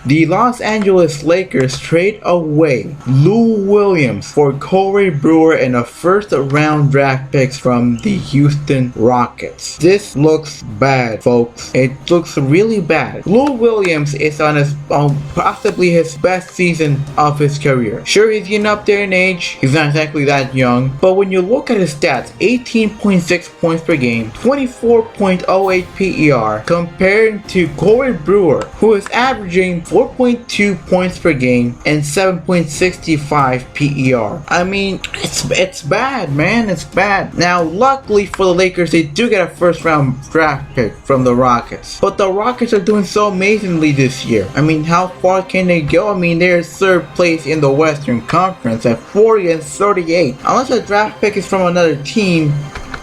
The Los Angeles Lakers trade away Lou Williams for Corey Brewer and a first round draft picks from the Houston Rockets. This looks bad, folks. It looks really bad. Lou Williams is on his possibly his best season of his career. Sure, he's getting up there in age. He's not exactly that young, but when you look at his stats, 18.6 points per game, 24.08 PER, compared to Corey Brewer, who is averaging 4.2 points per game and 7.65 PER. I mean, it's bad, man. It's bad. Now, luckily for the Lakers, they do get a first round draft pick from the Rockets. But the Rockets are doing so amazingly this year. I mean, how far can they go? I mean, they're third place in the Western Conference at 40-38. Unless a draft pick is from another team,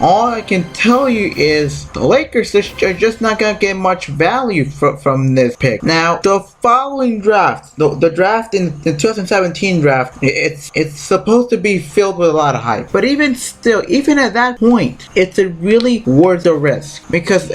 all I can tell you is the Lakers are just not gonna get much value from this pick. Now, the following draft, the draft in the 2017 draft, it's supposed to be filled with a lot of hype. But even still, even at that point, it's really worth the risk because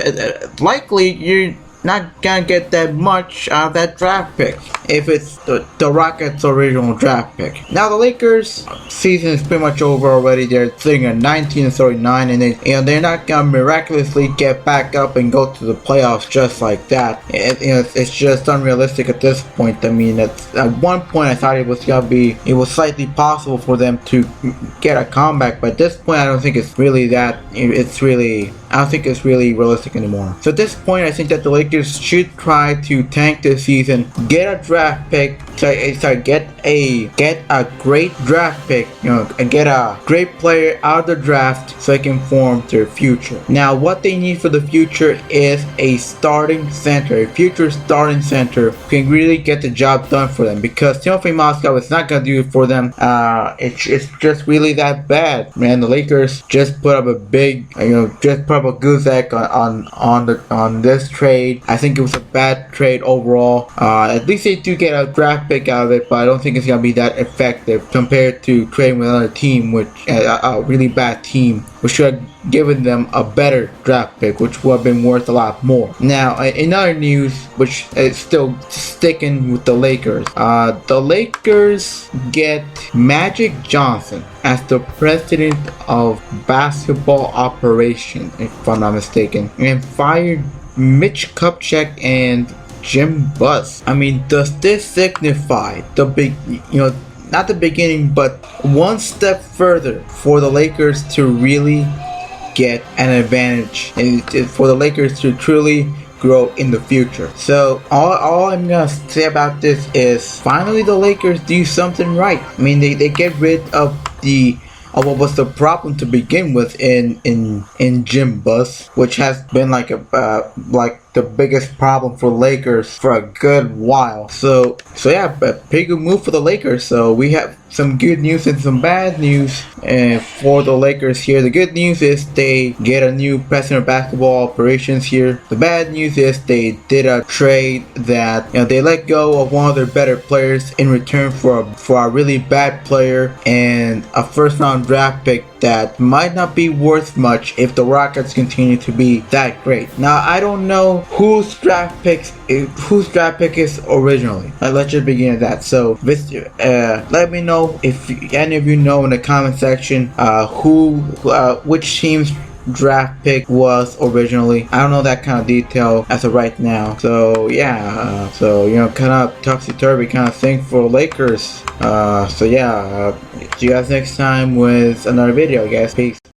likely you're not gonna get that much out of that draft pick if it's the Rockets' original draft pick. Now the Lakers' season is pretty much over already. They're sitting at 19-39, and they're not gonna miraculously get back up and go to the playoffs just like that. It's just unrealistic at this point. I mean, at one point I thought it was slightly possible for them to get a comeback, but at this point I don't think it's really I don't think it's really realistic anymore. So at this point, I think that the Lakers should try to tank this season, get a draft pick, get a great draft pick, and get a great player out of the draft so they can form their future. Now, what they need for the future is a starting center, a future starting center who can really get the job done for them, because Timofey Mozgov is not gonna do it for them. It's just really that bad, man. The Lakers just put up a big, a goose egg on this trade. I think it was a bad trade overall. At least they do get a draft pick out of it, but I don't think it's gonna be that effective compared to trading with another team, which a really bad team, which should have given them a better draft pick, which would have been worth a lot more. Now, in other news, which is still sticking with the Lakers, the Lakers get Magic Johnson as the president of basketball operations, if I'm not mistaken, and fired Mitch Kupchak and Jim Buss. I mean, does this signify the big, not the beginning, but one step further for the Lakers to really get an advantage, and for the Lakers to truly grow in the future? So all I'm gonna say about this is finally the Lakers do something right. I mean, they get rid of what was the problem to begin with in Jim Buss, which has been like the biggest problem for Lakers for a good while. So yeah, a pretty good move for the Lakers. So we have some good news and some bad news for the Lakers here. The good news is they get a new president of basketball operations here. The bad news is they did a trade that they let go of one of their better players in return for a really bad player and a first round draft pick that might not be worth much if the Rockets continue to be that great. Now, I don't know whose draft pick is originally. Let's just begin at that. So let me know if any of you know in the comment section which team's draft pick was originally. I don't know that kind of detail as of right now. So yeah, kind of topsy-turvy kind of thing for Lakers. So yeah, see you guys next time with another video, guys. Peace.